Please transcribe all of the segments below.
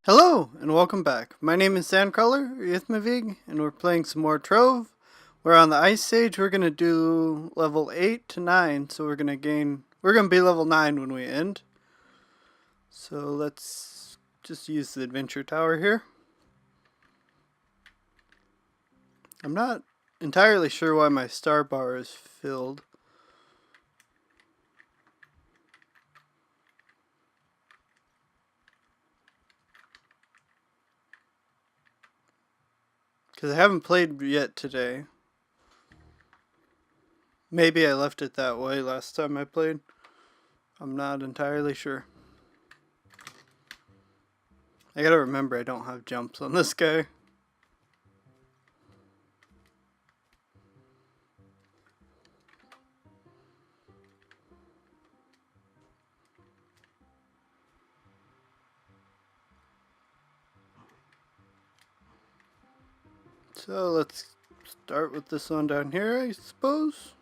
Hello and welcome back. My name is Sandcrawler, Ythmevge, and we're playing some more Trove. We're on the ice stage. We're gonna do level 8 to 9, so we're gonna be level 9 when we end. So let's just use the adventure tower here. I'm not entirely sure why my star bar is filled. Because I haven't played yet today. Maybe I left it that way last time I played. I'm not entirely sure. I gotta remember I don't have jumps on this guy. So let's start with this one down here, I suppose.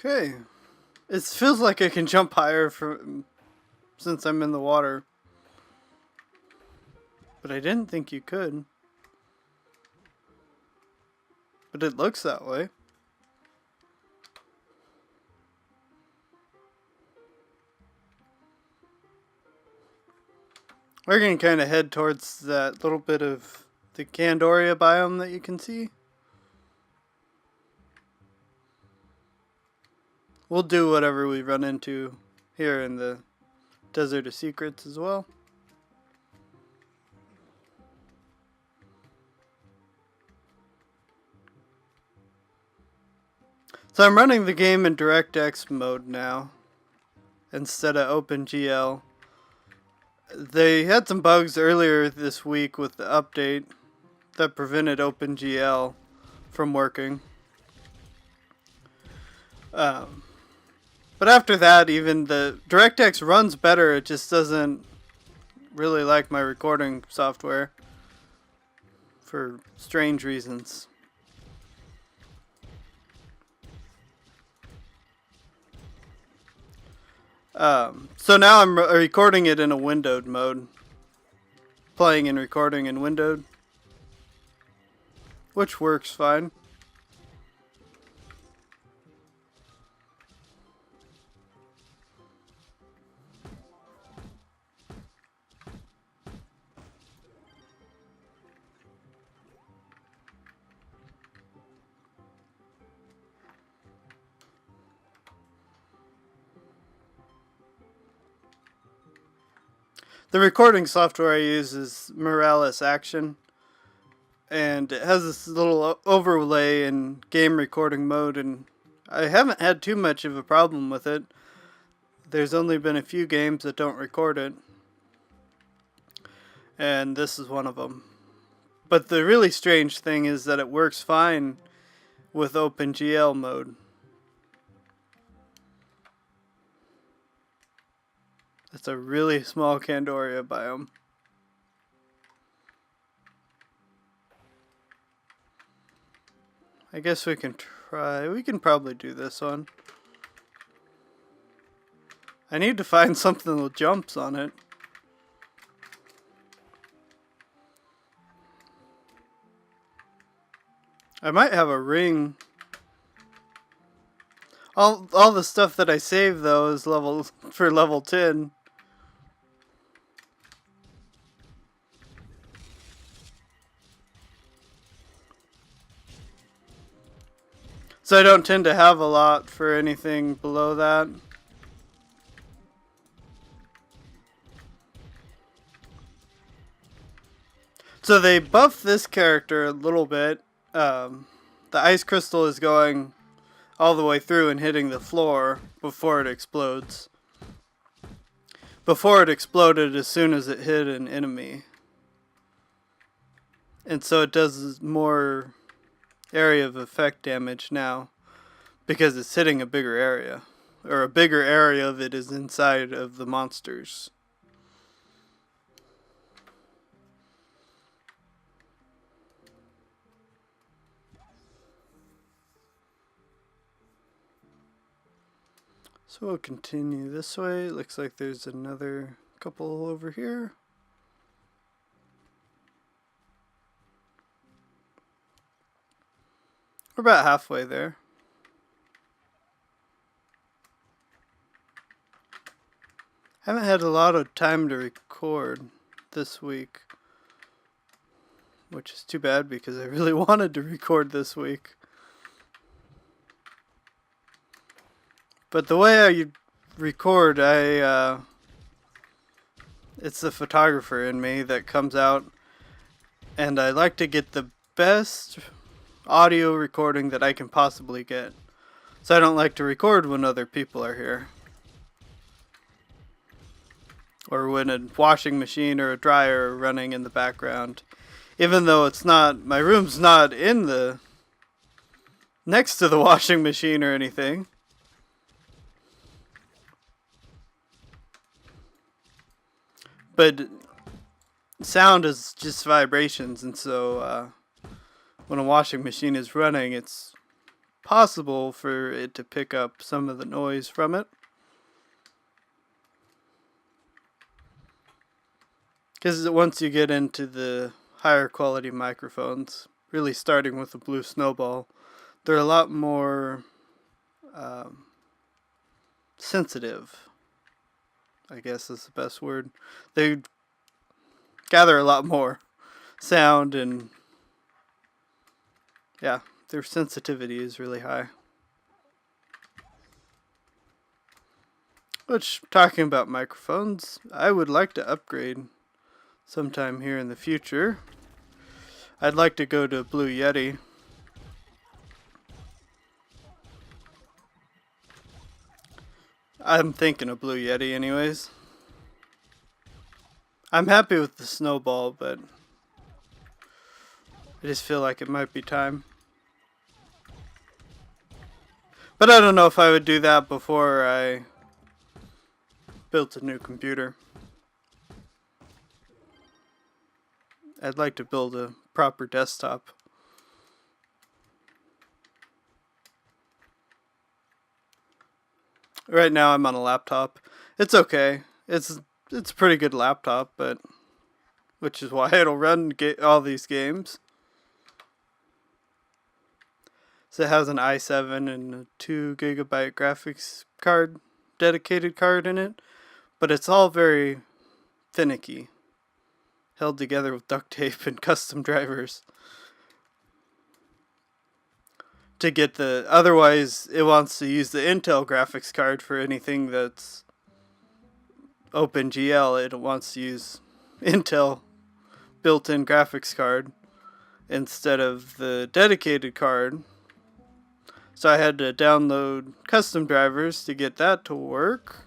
Okay. It feels like I can jump higher since I'm in the water. But I didn't think you could. But it looks that way. We're going to kind of head towards that little bit of the Doria biome that you can see. We'll do whatever we run into here in the Desert of Secrets as well. So I'm running the game in DirectX mode now instead of OpenGL. They had some bugs earlier this week with the update that prevented OpenGL from working. But after that, even the DirectX runs better. It just doesn't really like my recording software for strange reasons. So now I'm recording it in a windowed mode. Playing and recording in windowed. Which works fine. The recording software I use is Morales Action, and it has this little overlay in game recording mode, and I haven't had too much of a problem with it. There's only been a few games that don't record it, and this is one of them. But the really strange thing is that it works fine with OpenGL mode. It's a really small Doria biome. I guess we can try. We can probably do this one. I need to find something with jumps on it. I might have a ring. All the stuff that I save though is level 10. So I don't tend to have a lot for anything below that. So they buffed this character a little bit. The ice crystal is going all the way through and hitting the floor before it explodes. Before it exploded as soon as it hit an enemy. And so it does more area of effect damage now because it's hitting a bigger area. Or a bigger area of it is inside of the monsters. So we'll continue this way. Looks like there's another couple over here. We're about halfway there. I haven't had a lot of time to record this week, which is too bad because I really wanted to record this week. But the way I record, it's the photographer in me that comes out, and I like to get the best audio recording that I can possibly get. So I don't like to record when other people are here. Or when a washing machine or a dryer are running in the background. Even though it's not, my room's not in the, next to the washing machine or anything. But sound is just vibrations, and so when a washing machine is running, it's possible for it to pick up some of the noise from it. Because once you get into the higher quality microphones, really starting with the Blue Snowball, they're a lot more sensitive, I guess is the best word. They gather a lot more sound, and yeah, their sensitivity is really high. Which, talking about microphones, I would like to upgrade sometime here in the future. I'd like to go to Blue Yeti. I'm thinking of Blue Yeti anyways. I'm happy with the Snowball, but I just feel like it might be time. But I don't know if I would do that before I built a new computer. I'd like to build a proper desktop. Right now I'm on a laptop. It's okay. It's a pretty good laptop, but which is why it'll run all these games. So it has an i7 and a 2 GB graphics card, dedicated card in it, but it's all very finicky, held together with duct tape and custom drivers. To get otherwise it wants to use the Intel graphics card for anything that's OpenGL. It wants to use Intel built-in graphics card instead of the dedicated card. So I had to download custom drivers to get that to work.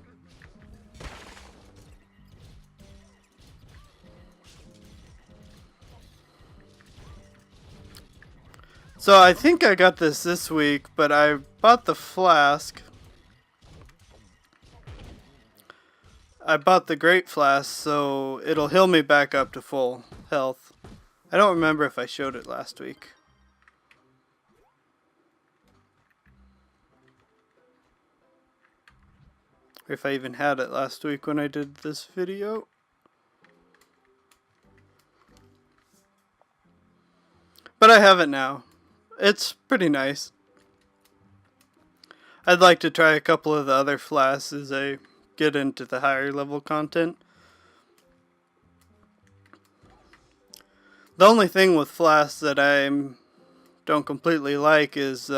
So I think I got this week, but I bought the flask. I bought the Great Flask, so it'll heal me back up to full health. I don't remember if I showed it last week. Or if I even had it last week when I did this video. But I have it now. It's pretty nice. I'd like to try a couple of the other flasks as I get into the higher level content. The only thing with flasks that I don't completely like is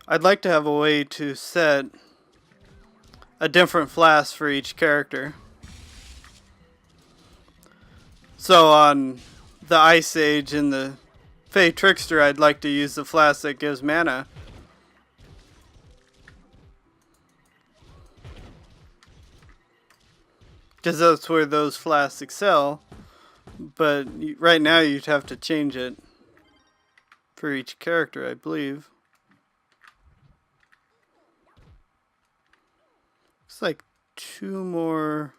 I'd like to have a way to set a different flask for each character. So on the Ice Age and the Fey Trickster, I'd like to use the flask that gives mana. Because that's where those flasks excel. But right now you'd have to change it for each character, I believe. Looks like 2 more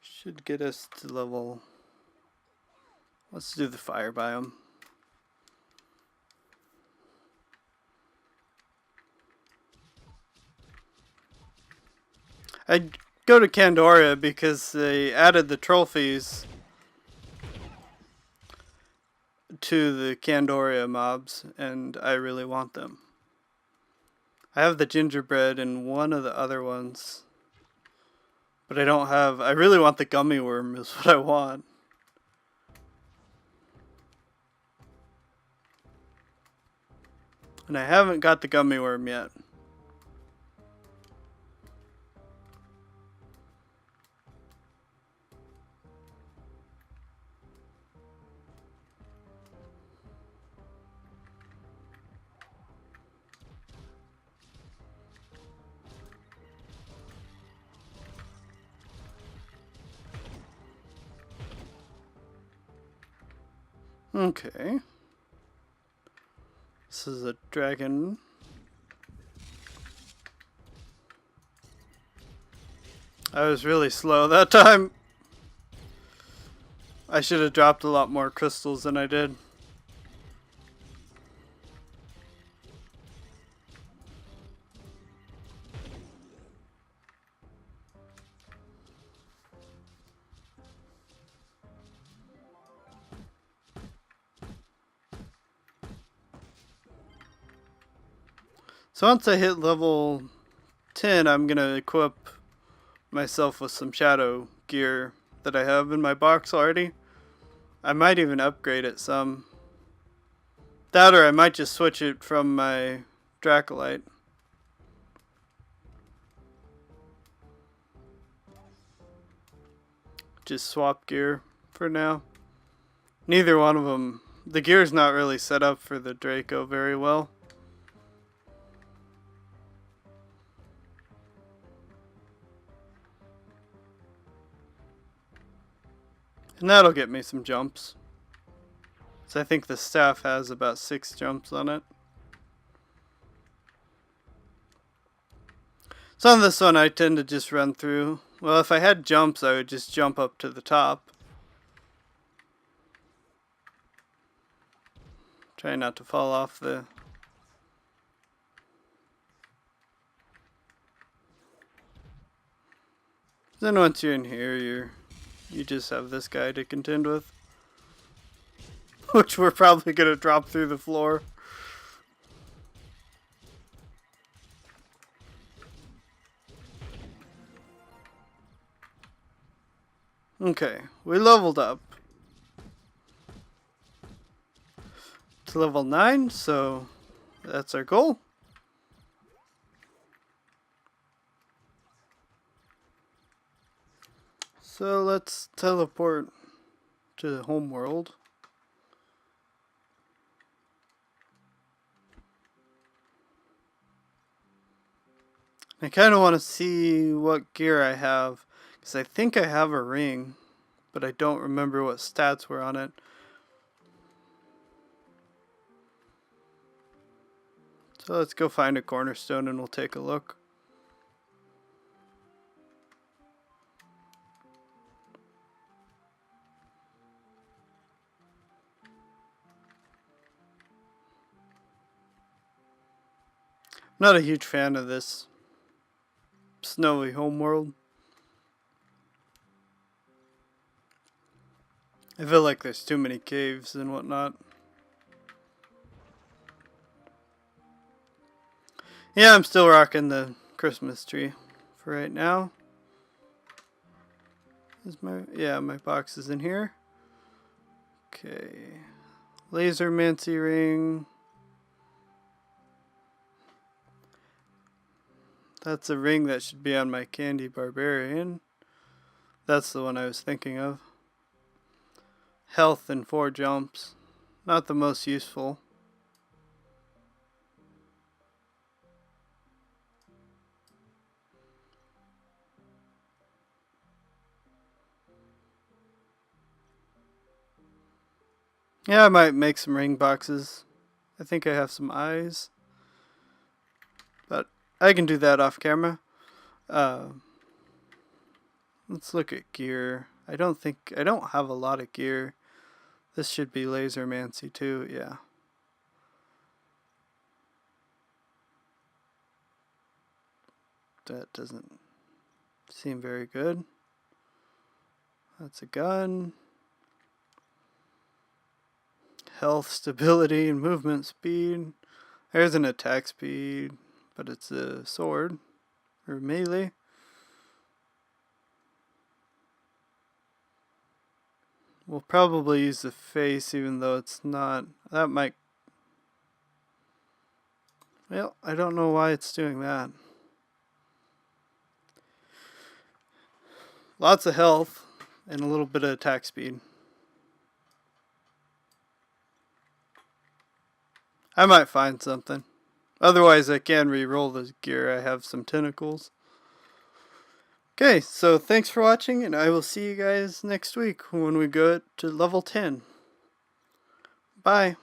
should get us to level. Let's do the fire biome. I'd go to Doria because they added the trophies to the Doria mobs, and I really want them. I have the gingerbread and one of the other ones, but I don't have. I really want the gummy worm, is what I want. And I haven't got the gummy worm yet. Okay. This is a dragon. I was really slow that time. I should have dropped a lot more crystals than I did. So once I hit level 10, I'm going to equip myself with some shadow gear that I have in my box already. I might even upgrade it some. That, or I might just switch it from my Dracolite. Just swap gear for now. Neither one of them. The gear's not really set up for the Draco very well. And that'll get me some jumps. So I think the staff has about 6 jumps on it. So on this one I tend to just run through. Well, if I had jumps I would just jump up to the top. Try not to fall off the... Then once you're in here, you just have this guy to contend with. Which we're probably going to drop through the floor. Okay, we leveled up to level 9, so that's our goal. So let's teleport to the home world. I kind of want to see what gear I have, because I think I have a ring, but I don't remember what stats were on it. So let's go find a cornerstone and we'll take a look. I'm not a huge fan of this snowy homeworld. I feel like there's too many caves and whatnot. Yeah, I'm still rocking the Christmas tree for right now. Is my box is in here. Okay. Laser Mancy ring. That's a ring that should be on my Candy Barbarian. That's the one I was thinking of. Health and 4 jumps. Not the most useful. Yeah, I might make some ring boxes. I think I have some eyes. But I can do that off camera. Let's look at gear. I don't have a lot of gear. This should be Lasermancy too, yeah. That doesn't seem very good. That's a gun. Health, stability, and movement speed. There's an attack speed, but it's a sword or melee. We'll probably use the face even though it's not. That might. Well, I don't know why it's doing that. Lots of health and a little bit of attack speed. I might find something. Otherwise, I can re-roll the gear. I have some tentacles. Okay, so thanks for watching, and I will see you guys next week when we go to level 10. Bye.